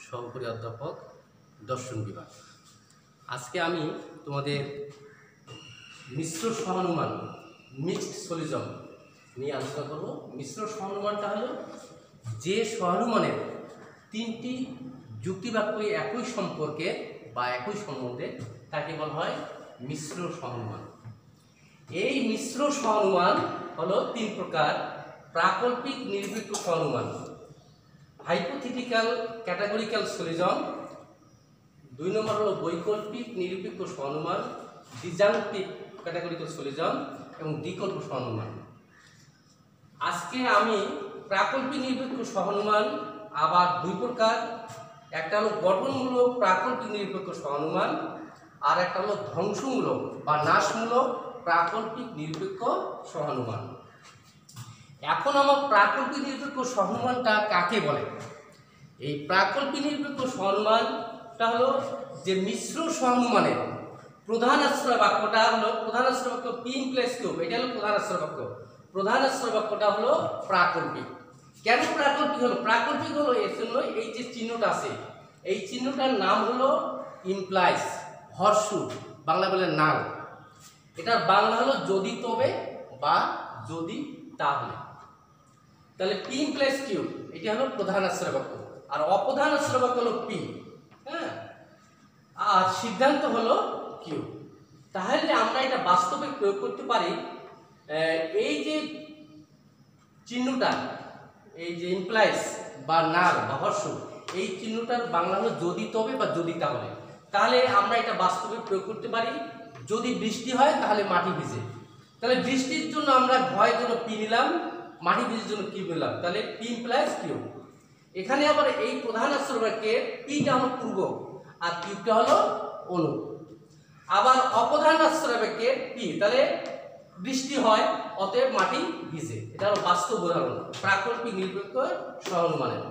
সহকারী অধ্যাপক দর্শন বিভাগ। আজকে আমি তোমাদের মিশ্র সহানুমান মিক্সড সলিউশন নিয়ে আলোচনা করব। মিশ্র সহানুমানটা হলো যে সহানুমানের তিনটি যুক্তিবাক্য একই সম্পর্কে বা একই সম্বন্ধে তাকে বলা হয় মিশ্র সহানুমান। এই মিশ্র সহানুমান হলো তিন প্রকার: প্রাকল্পিক নিরপেক্ষ সহানুমান, হাইপোথেটিক্যাল ক্যাটাগরিক্যাল সলিউশন, 2 নম্বর হলো বৈকল্পিক নিরপেক্ষ সহানুমান, ডিসজাংটিভ ক্যাটাগরিক্যাল সলিউশন এবং বিকল্প সহানুমান। আজকে আমি প্রাকল্পিক নিরপেক্ষ সহানুমান আবার দুই প্রকার, একটা হলো গঠনমূলক প্রাকল্পিক নিরপেক্ষ সহানুমান আর একটা হলো ধ্বংসমূলক বা নাশমূলক প্রাকল্পিক নিরপেক্ষ সহানুমান। এখন আমার প্রাকল্পিক নিরপেক্ষ সহানুমানটা কাকে বলে? এই প্রাকল্পিক নিরপেক্ষ সহানুমানটা হলো যে মিশ্র সহানুমানের প্রধান আশ্রয় বাক্যটা হলো প্রধান আশ্রয় বাক্য P + Q, এটা হলো প্রধান আশ্রয় বাক্য। প্রধান আশ্রয় বাক্যটা হলো প্রাকল্পিক। কেন প্রাকল্পিক হলো? প্রাকল্পিক হলো এর জন্য এই যে চিহ্নটা আছে, এই চিহ্নটার নাম হলো ইমপ্লাইজ, হরসু, বাংলা বলে নাল। এটার বাংলা হলো যদি তবে বা যদি তাহলে। তাহলে P + Q এটা হলো প্রধান আশ্রয় বাক্য আর অপ্রধান আশ্রয় বাক্য হলো P, হ্যাঁ, আর সিদ্ধান্ত হলো Q। তাহলে আমরা এটা বাস্তবে প্রয়োগ করতে পারি। এই যে চিহ্নটা, এই যে ইমপ্লাইজ বা নাল বা হর্ষু, এই চিহ্নটার বাংলা হলো যদি তবে বা যদি তাহলে। তাহলে আমরা এটা বাস্তবে প্রয়োগ করতে পারি। যদি বৃষ্টি হয় তাহলে মাটি ভিজে, তাহলে বৃষ্টির জন্য আমরা ভয়ের জন্য P নিলাম, মাটি ভিজের জন্য Q নিলাম, তাহলে P + Q। এখানে আবার এই প্রধান আশ্রয় বাক্যে Pটা হলো পূর্ব আর Qটা হলো অনু। আবার অপ্রধান আশ্রয় বাক্যে P, তাহলে বৃষ্টি হয় অতএব মাটি ভিজে। এটা হলো বাস্তব উদাহরণ প্রাকল্পিক নিরপেক্ষ সহানুমানের।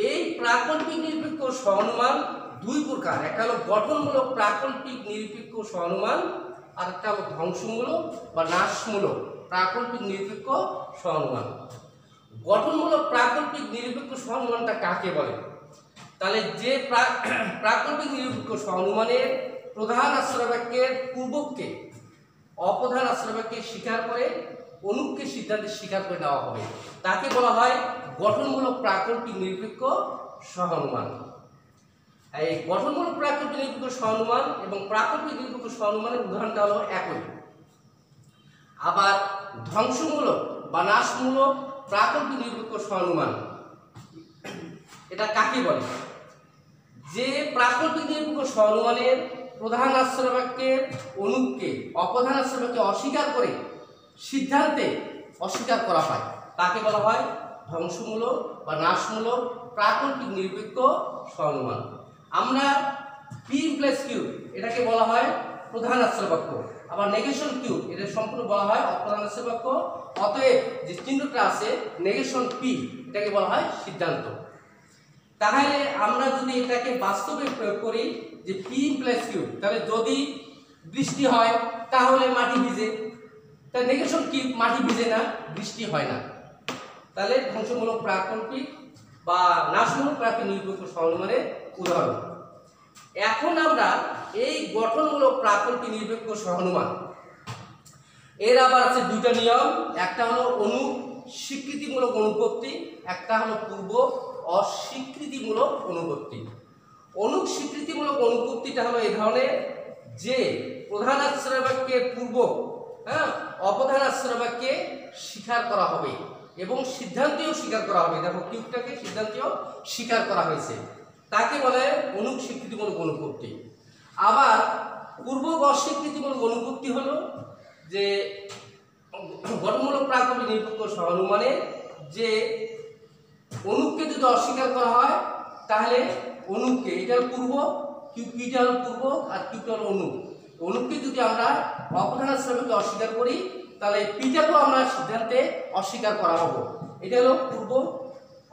এই প্রাকল্পিক নিরপেক্ষ সহানুমান দুই প্রকার, একটা হলো গঠনমূলক প্রাকল্পিক নিরপেক্ষ সহানুমান আর একটা হলো ধ্বংসমূলক বা নাশমূলক প্রাকল্পিক নিরপেক্ষ সহানুমান। গঠনমূলক প্রাকল্পিক নিরপেক্ষ সহানুমানটা কাকে বলে? তাহলে যে প্রাকল্পিক নিরপেক্ষ সহানুমানের প্রধান আশ্রয় বাক্যের পূর্বককে অপ্রধান আশ্রয় বাক্যে স্বীকার করে অনুককে সিদ্ধান্তে স্বীকার করে নেওয়া হবে, তাকে বলা হয় গঠনমূলক প্রাকল্পিক নিরপেক্ষ সহানুমান। এই গঠনমূলক প্রাকল্পিক নিরপেক্ষ সহানুমান এবং প্রাকল্পিক নিরপেক্ষ সহানুমানের উদাহরণটা হলো একই। আবার ধ্বংসমূলক বা নাশমূলক প্রাকল্পিক নিরপেক্ষ সহানুমান এটা কাকে বলে? যে প্রাকল্পিক নিরপেক্ষ সহানুমানের প্রধান আশ্রয় বাক্যের অনুককে অপ্রধান আশ্রয় বাক্যে অস্বীকার করে সিদ্ধান্তে অস্বীকার করা হয়, তাকে বলা হয় ধ্বংসমূলক বা নাশমূলক প্রাকল্পিক নিরপেক্ষ সহানুমান। আমরা P + Q এটাকে বলা হয় প্রধান আশ্রয় বাক্য, আবার নেগেশন Q এটা সম্পূর্ণ বলা হয় অপ্রধান আশ্রয় বাক্য। অতএব যে চিহ্নটা আছে নেগেশন P এটাকে বলা হয় সিদ্ধান্ত। তাহলে আমরা যদি এটাকে বাস্তবে প্রয়োগ করি যে P + Q, তাহলে যদি বৃষ্টি হয় তাহলে মাটি ভিজে, তাহলে নেগেশন কি? মাটি ভিজে না, বৃষ্টি হয় না। তাহলে ধ্বংসমূলক প্রাকল্পিক বা নাশমূলক প্রাকল্পিক নিরপেক্ষ সহানুমানের উদাহরণ। এখন আমরা এই গঠনমূলক প্রাকল্পিক নিরপেক্ষ সহানুমান এর আবার আছে দুইটা নিয়ম, একটা হলো অনু স্বীকৃতিমূলক অনুপত্তি, একটা হলো পূর্ব অস্বীকৃতিমূলক অনুপত্তি। অনুক স্বীকৃতিমূলক অনুপত্তিটা হলো এই ধরনের যে প্রধান আশ্রয় বাক্যের পূর্ব, হ্যাঁ, অপ্রধান আশ্রয় বাক্যে স্বীকার করা হবে এবং সিদ্ধান্তেও স্বীকার করা হবে। দেখো কিউটাকে সিদ্ধান্তেও স্বীকার করা হয়েছে, তাকে বলে অনুক স্বীকৃতিমূলক অনুপত্তি। আবার পূর্ব অস্বীকৃতিমূলক অনুপত্তি হলো যে গঠনমূলক প্রাকল্পিক নিরপেক্ষ সহানুমানে যে অনুককে যদি অস্বীকার করা হয় তাহলে অনুককে, এটা হলো পূর্ব, Qটা হলো পূর্ব আর Qটা হলো অনুক। অনুককে যদি আমরা অপ্রধান আশ্রয় বাক্যে অস্বীকার করি তাহলে Pটাকেও আমরা সিদ্ধান্তে অস্বীকার করা হবে। এটা হলো পূর্ব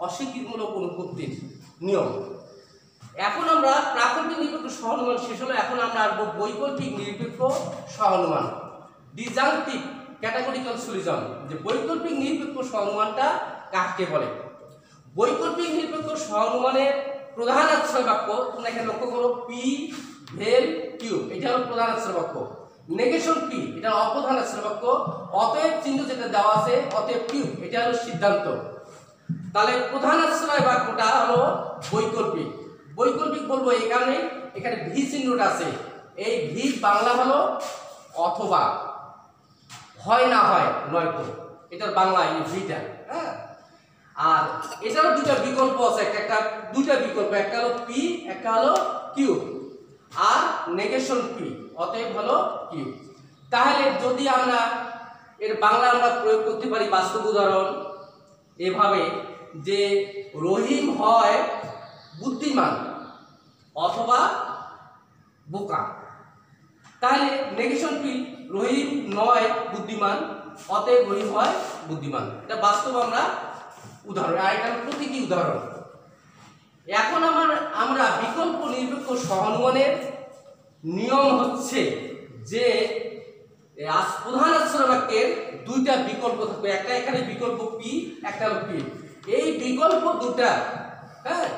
অস্বীকৃতিমূলক অনুপত্তির নিয়ম। এখন আমরা প্রাকল্পিক নিরপেক্ষ সহানুমান শেষ হলো, এখন আমরা আসবো বৈকল্পিক নিরপেক্ষ সহানুমান, ডিসজাংটিভ ক্যাটাগরিক্যাল সলিউশন। যে বৈকল্পিক নিরপেক্ষ সহানুমানটা কাকে বলে? বৈকল্পিক নিরপেক্ষ সহানুমানের প্রধান আশ্রয় বাক্য, তোমরা এখানে লক্ষ্য করো পি ভেল কিউ, এটা হলো প্রধান আশ্রয় বাক্য। নেগেশন পি, এটা অপ্রধান আশ্রয় বাক্য। অতএব চিহ্ন যেটা দেওয়া আছে, অতএব কিউ, এটা হলো সিদ্ধান্ত। তাহলে প্রধান আশ্রয় বাক্যটা হলো বৈকল্পিক। বৈকল্পিক বলবো এই কারণে, এখানে ভি চিহ্নটা আছে। এই ভি বাংলা হলো অথবা, হয় না হয় নয়তো, এটার বাংলা এই ভিটা। হ্যাঁ, আর এটারও দুটা বিকল্প আছে, একটা দুটা বিকল্প, একটা হলো পি, একটা হলো কিউ, আর নেগেশন পি, অতএব হলো কিউ। তাহলে যদি আমরা এর বাংলা আমরা প্রয়োগ করতে পারি বাস্তব উদাহরণ এভাবে যে রহিম হয় বুদ্ধিমান অথবা বোকা। তাহলে নেগেশন পি, রহিম নয় বুদ্ধিমান, অতএব রহিম হয় বুদ্ধিমান। এটা বাস্তব আমরা উদাহরণ, আর এটা প্রতীকী উদাহরণ। এখন আমরা বিকল্প নিরপেক্ষ সহানুমানের নিয়ম হচ্ছে যে প্রধান আশ্রয় বাক্যের দুইটা বিকল্প থাকবে, একটা এখানে বিকল্প পি, একটা হলো পি। এই বিকল্প দুটা, হ্যাঁ,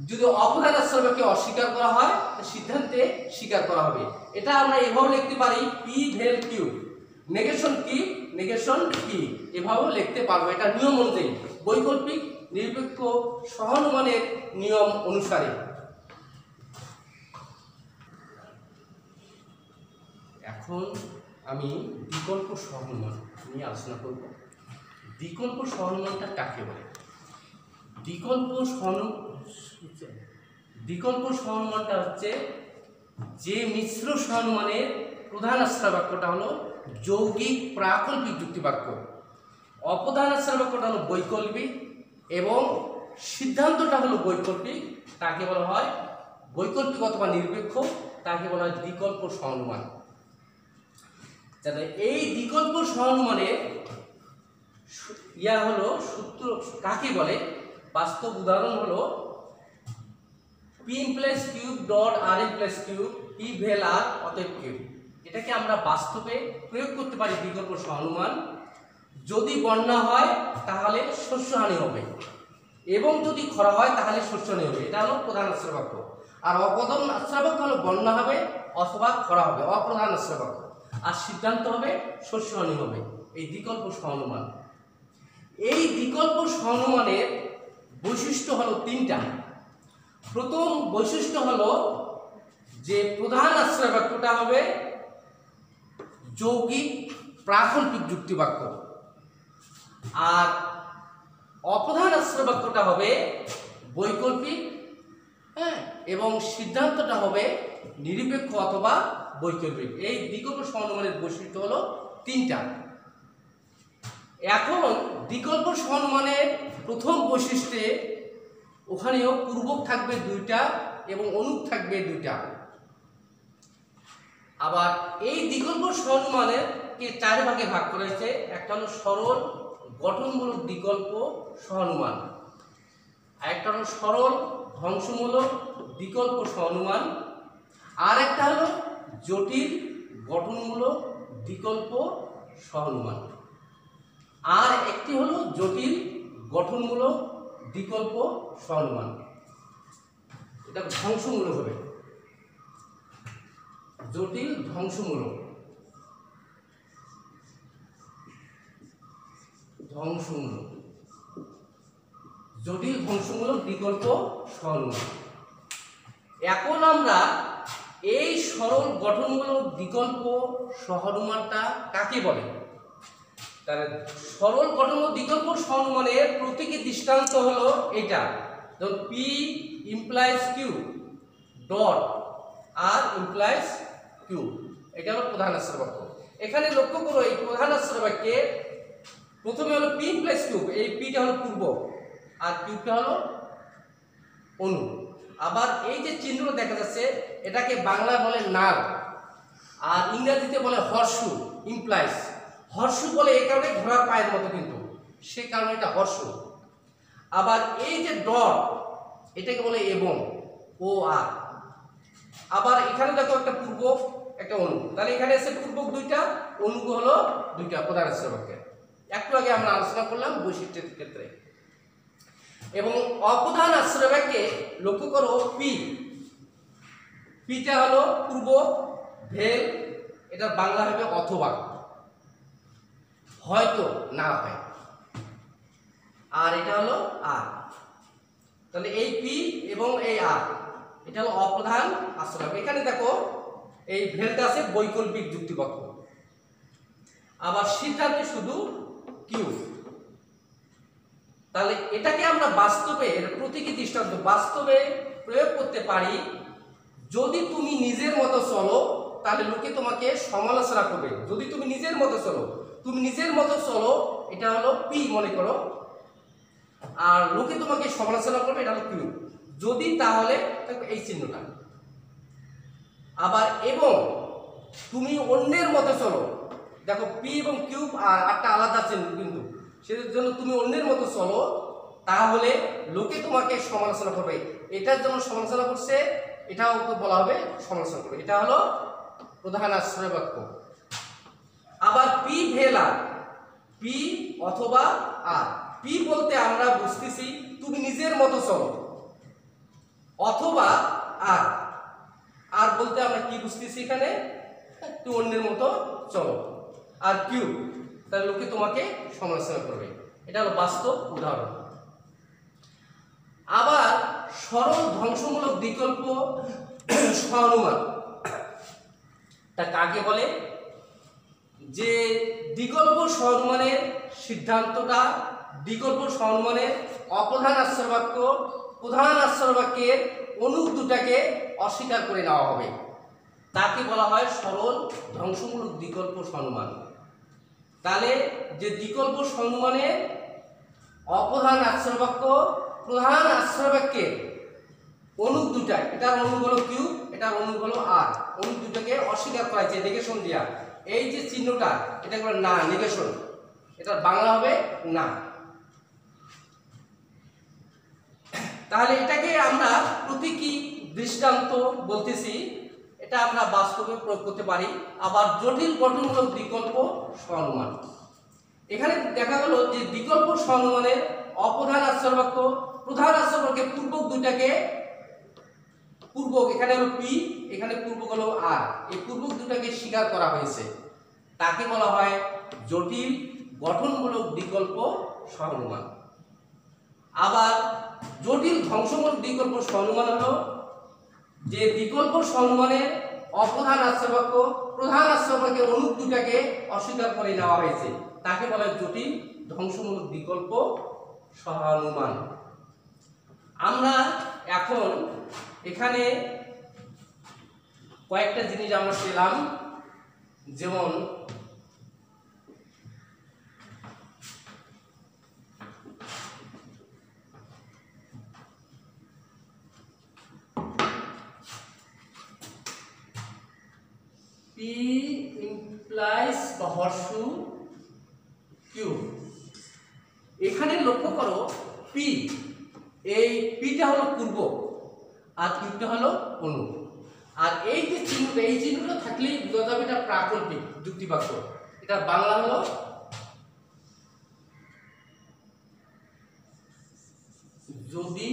যদি অপ্রধান আশ্রয় বাক্যে অস্বীকার করা হয়, সিদ্ধান্তে স্বীকার করা হবে। এটা আমরা এভাবে লিখতে পারি পি ভেল কিউ, নেগেশন কি, নেগেশন কি, এভাবেও লিখতে পারবো। এটা নিয়ম অনুযায়ী, বৈকল্পিক নিরপেক্ষ সহানুমানের নিয়ম অনুসারে। এখন আমি বিকল্প সহানুমান নিয়ে আলোচনা করব। বিকল্প সহানুমানটা কাকে বলে? বিকল্প সহানুমানটা হচ্ছে যে মিশ্র সহানুমানের প্রধান আশ্রয় বাক্যটা হলো যৌগিক প্রাকল্পিক যুক্তি বাক্য, অপ্রধান আশ্রয় বাক্যটা হলো বৈকল্পিক, এবং সিদ্ধান্তটা হলো বৈকল্পিক, তাকে বলা হয় বৈকল্পিক অথবা নিরপেক্ষ, তাকে বলা হয় বিকল্প সহানুমান। এই বিকল্প সহানুমানের হলো সূত্র কাকে বলে? বাস্তব উদাহরণ হলো পি প্লাস কিউব ডট আর এন প্লাস কিউব, পি ভেল আর, অতএব কিউব। এটাকে আমরা বাস্তবে প্রয়োগ করতে পারি বিকল্প সহানুমান। যদি বন্যা হয় তাহলে শস্যহানি হবে, এবং যদি খরা হয় তাহলে শস্যহানি হবে। এটা হলো প্রধান আশ্রয় বাক্য। আর অপ্রধান আশ্রয় বাক্য হলো বন্যা হবে অথবা খরা হবে, অপ্রধান আশ্রয় বাক্য। আর সিদ্ধান্ত হবে শস্যহানি হবে। এই বিকল্প সহানুমান। এই বিকল্প সহানুমানের বৈশিষ্ট্য হলো তিনটা। প্রথম বৈশিষ্ট্য হলো যে প্রধান আশ্রয় বাক্যটা হবে যৌগিক প্রাকল্পিক যুক্তি বাক্য, আর অপ্রধান আশ্রয় বাক্যটা হবে বৈকল্পিক, হ্যাঁ, এবং সিদ্ধান্তটা হবে নিরপেক্ষ অথবা বৈকল্পিক। এই বিকল্প সহানুমানের বৈশিষ্ট্য হলো তিনটা। এখন বিকল্প সহানুমানের প্রথম বৈশিষ্ট্যে ওখানেও পূর্বক থাকবে দুইটা এবং অনুক থাকবে দুইটা। আবার এই বিকল্প সহানুমানের কে চার ভাগে ভাগ করেছে। একটা হলো সরল গঠনমূলক বিকল্প সহানুমান, আর একটা হলো সরল ধ্বংসমূলক বিকল্প সহানুমান, আর একটা হলো জটিল গঠনমূলক বিকল্প সহানুমান, আর একটি হলো জটিল গঠনমূলক বিকল্প সহানুমান। এটা ধ্বংসমূলক হবে, জটিল ধ্বংসমূলক, জটিল ধ্বংসমূলক বিকল্প সহানুমান। এখন আমরা এই সরল গঠনমূলক বিকল্প সহানুমানটা কাকে বলে? তাহলে সরল গঠনমূলক বিকল্প সহানুমানের প্রতীকী দৃষ্টান্ত হলো এটা, যেমন P implies Q dot R implies Q. এটা হলো প্রধান আশ্রয় বাক্য। এখানে লক্ষ্য করো এই প্রধান আশ্রয় বাক্যে প্রথমে হলো পি প্লাস কিউ, এই পিটা হলো পূর্ব আর কিউটা হলো অনু। আবার এই যে চিহ্নটা দেখা যাচ্ছে এটাকে বাংলায় বলে নাল, আর ইংরেজিতে বলে হর্ষু, ইমপ্লাইজ। হর্ষু বলে এই কারণে ঘোড়ার পায়ের মতো, কিন্তু সে কারণে এটা হর্ষু। আবার এই যে ডট, এটাকে বলে এবং, ও আর। আবার এখানে দেখো একটা পূর্বক একটা অনু, তাহলে এখানে এসে পূর্বক দুইটা, অনু হলো দুইটা প্রধান আশ্রয় বাক্যে। একটু আগে আমরা আলোচনা করলাম বৈশিষ্ট্যের ক্ষেত্রে। এবং অপ্রধান আশ্রয় বাক্যে লক্ষ্য করো পি, পিটা হলো পূর্ব, ভেল, এটা বাংলা হবে অথবা, হয়তো না হয়, আর এটা হলো আর। তাহলে এই পি এবং এই আর এটা হলো অপ্রধান আশ্রয়। এখানে দেখো এই ভেলটা আছে বৈকল্পিক যুক্তিবাক্য, আবার সিদ্ধান্তে শুধু কিউ। তাহলে এটাকে আমরা বাস্তবে এর প্রতীকী দৃষ্টান্ত বাস্তবে প্রয়োগ করতে পারি। যদি তুমি নিজের মতো চলো তাহলে লোকে তোমাকে সমালোচনা করবে। যদি তুমি নিজের মতো চলো, তুমি নিজের মতো চলো, এটা হলো পি মনে করো, আর লোকে তোমাকে সমালোচনা করবে, এটা হলো কিউ। যদি তাহলে এই চিহ্নটা। আবার এবং তুমি অন্যের মতো চলো, দেখো পি এবং কিউ আর একটা আলাদা চিহ্ন কিন্তু, সেজন্য তুমি অন্যের মতো চলো তাহলে লোকে তোমাকে সমালোচনা করবে। এটার জন্য সমালোচনা করছে, এটাও বলা হবে সমালোচনা করবে। এটা হলো প্রধান আশ্রয় বাক্য। আবার পি ভেলা, পি অথবা আর। পি বলতে আমরা বুঝতেছি তুমি নিজের মতো চলো, অথবা আর, আর বলতে আমরা কি বুঝতেছি এখানে, তুমি অন্যের মতো চলো। আর কিউ, তাহলে লোকে তোমাকে সমালোচনা করবে। এটা হলো বাস্তব উদাহরণ। আবার সরল ধ্বংসমূলক বিকল্প সহানুমান, তা কাকে বলে? যে বিকল্প সহানুমানের সিদ্ধান্তটা, বিকল্প সহানুমানের অপ্রধান আশ্রয় বাক্য প্রধান আশ্রয় বাক্যের অনুক দুটাকে অস্বীকার করে নেওয়া হবে, তাকে বলা হয় সরল ধ্বংসমূলক বিকল্প সহানুমান। তাহলে যে বিকল্প সহানুমানের অপ্রধান আশ্রয় বাক্য প্রধান আশ্রয় বাক্যের অনুক দুটা, এটার অনুক হলো কিউ, এটার অনুক হলো আর, অনুক দুটাকে অস্বীকার করা হয়েছে নেগেশন দিয়া। এই যে চিহ্নটা, এটা বলে না, নেগেশন, এটা বাংলা হবে না। তাহলে এটাকে আমরা প্রতীকী দৃষ্টান্ত বলতেছি, এটা আমরা বাস্তবে প্রয়োগ করতে পারি। আবার জটিল গঠনমূলক বিকল্প সহানুমান, এখানে দেখা গেল যে বিকল্প সহানুমানের অপ্রধান আশ্রয় বাক্য প্রধান আশ্রয় বাক্যের পূর্বক দুটাকে, পূর্বক এখানে হলো পি, এখানে পূর্বক হলো আর, এই পূর্বক দুটাকে স্বীকার করা হয়েছে, তাকে বলা হয় জটিল গঠনমূলক বিকল্প সহানুমান। আবার জটিল ধ্বংসমূলক বিকল্প সহানুমান হলো যে বিকল্প সহানুমানের অপ্রধান আশ্রয় বাক্য প্রধান আশ্রয় বাক্যের অনুক দুটাকে অস্বীকার করে নেওয়া হয়েছে, তাকে বলা হয় জটিল ধ্বংসমূলক বিকল্প সহানুমান। আমরা এখন এখানে কয়েকটা জিনিস আমরা পেলাম, যেমন P implies বা হর্ষু কিউ। এখানে লক্ষ্য করো পি, এই পিটা হলো পূর্ব আর কিউটা হলো অনু, আর এই যে চিহ্নটা, এই চিহ্নটা থাকলেই বোঝা যাবে এটা প্রাকল্পিক যুক্তিবাক্য। এটা বাংলা হলো যদি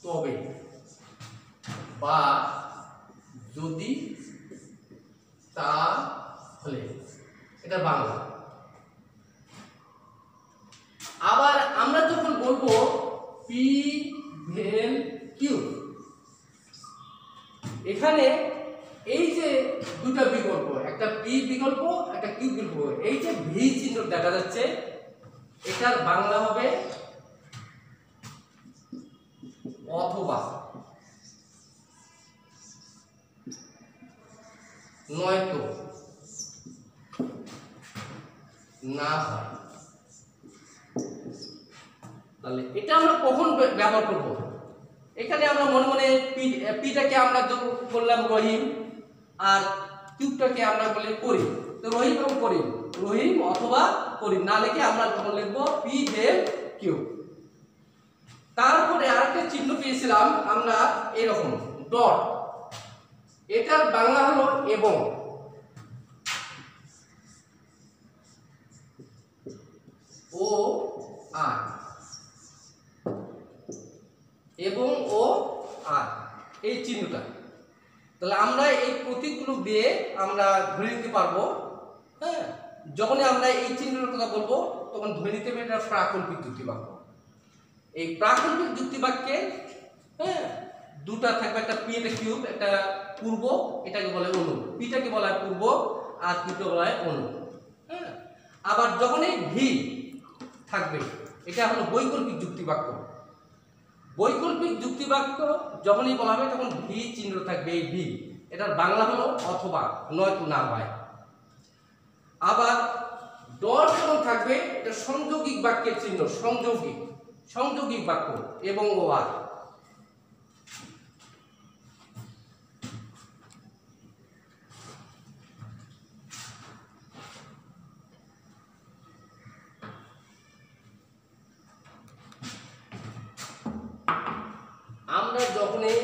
তবে বা যদি তাহলে, এটা বাংলা। আবার আমরা যখন বলবো পি ভেল কিউ, এখানে এই যে দুটা বিকল্প, একটা পি বিকল্প একটা কিউ বিকল্প, এই যে ভি চিহ্ন দেখা যাচ্ছে, এটার বাংলা হবে অথবা, নয়তো, না হয়। তাহলে এটা আমরা কখন ব্যবহার করব? এখানে আমরা মনে মনে পিটাকে আমরা বললাম রহিম, আর কিউবটাকে আমরা বলি করিম। তো রহিম এবং করিম, রহিম অথবা করিম না লিখে আমরা তখন লিখবো পি ভেল কিউ। তারপরে আরেকটা চিহ্ন পেয়েছিলাম আমরা এরকম ডট, এটার বাংলা হলো এবং, ও আর। এবং ও আর এই চিহ্নটা। তাহলে আমরা এই প্রতীকগুলো দিয়ে আমরা ধরে নিতে পারবো, হ্যাঁ, যখনই আমরা এই চিহ্নের কথা বলবো তখন ধরে নিতে হবে এটা প্রাকল্পিক যুক্তিবাক্য। এই প্রাকল্পিক যুক্তিবাক্যে, হ্যাঁ, দুটা থাকবে, একটা পি একটা কিউব, একটা পূর্ব, এটাকে বলে অনু, পিটাকে বলা হয় পূর্ব আর কিউবকে বলা হয় অনু, হ্যাঁ। আবার যখন এই ভি থাকবে এটা হলো বৈকল্পিক যুক্তিবাক্য। বৈকল্পিক যুক্তিবাক্য যখনই বলা হবে তখন ভি চিহ্ন থাকবে, এই ভি, এটার বাংলা হলো অথবা, নয়তো না হয়। আবার ডট যখন থাকবে এটা সংযোগিক বাক্যের চিহ্ন, সংযোগিক বাক্য, এবং ও আর। আমরা যখনই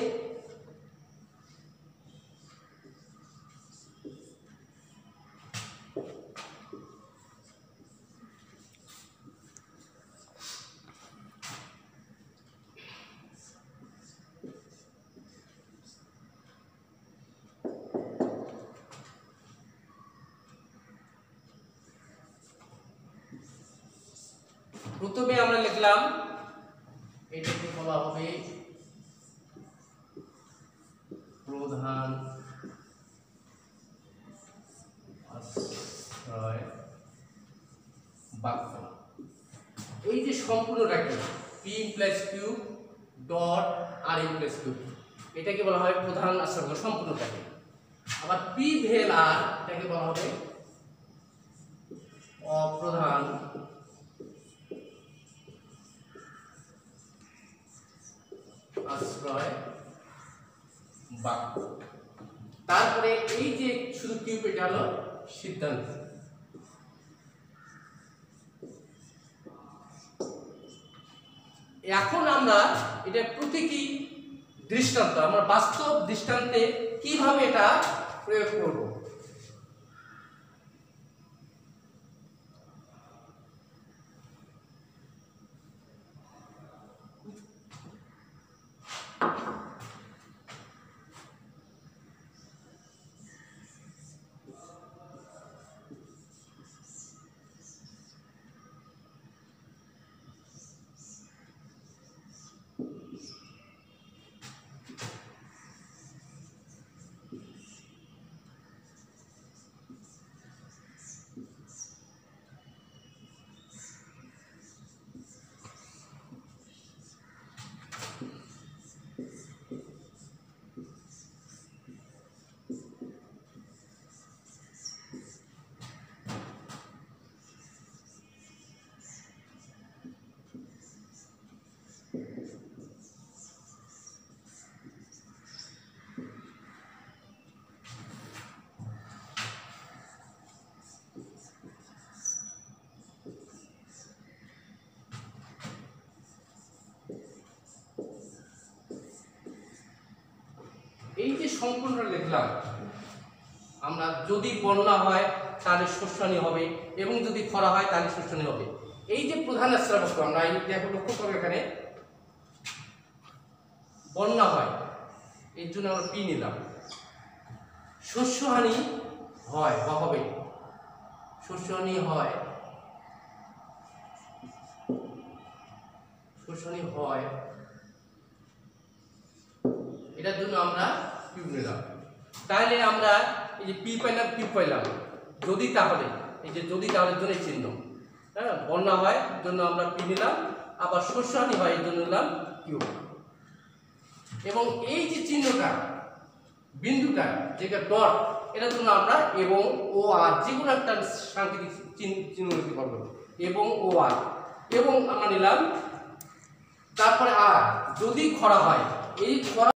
প্রথমে আমরা লিখলাম এটাকে বলা হবে প্রধান আশ্রয় বাক্য। এই যে সম্পূর্ণটাকে পি প্লাস কিউ ডট আর এম প্লাস কিউ, এটাকে বলা হয় প্রধান আশ্রয় বাক্য সম্পূর্ণটাকে। আবার পি ভেল আর এটাকে বলা হবে অপ্রধান আশ্রয় বাক্য। তারপরে এই যে শুধু কিউব, এটা হলো সিদ্ধান্ত। এখন আমরা এটা প্রতীকী দৃষ্টান্ত, আমরা বাস্তব দৃষ্টান্তে কিভাবে এটা প্রয়োগ করব। এই যে সম্পূর্ণ লিখলাম, আমরা যদি বন্যা হয় তাহলে শস্যহানি হবে, এবং যদি খরা হয় তাহলে শস্যহানি হবে। এই যে প্রধান আশ্রয় বাক্য, আমরা এই দেখো লক্ষ্য করো, এখানে বন্যা হয় এর জন্য আমরা পি নিলাম, শস্যহানি হয় বা হবে, শস্যহানি হয়, শস্যহানি হয়, এটার জন্য আমরা কিউব নিলাম। তাহলে আমরা এই যে পি পাইলাম, কিউব পাইলাম, যদি তাহলে, এই যে যদি তাহলে জন্য চিহ্ন, হ্যাঁ, বন্যা হয় জন্য আমরা পি নিলাম, আবার শস্যহানি হয় এর জন্য নিলাম কিউব। এবং এই যে চিহ্নটা, বিন্দুটা যেটা ডট, এটার জন্য আমরা এবং ও আর যে কোনো একটা সাংকেতিক চিহ্ন নিতে পারবো, এবং ও আর, এবং আমরা নিলাম। তারপরে আর যদি খরা হয়, এই খরা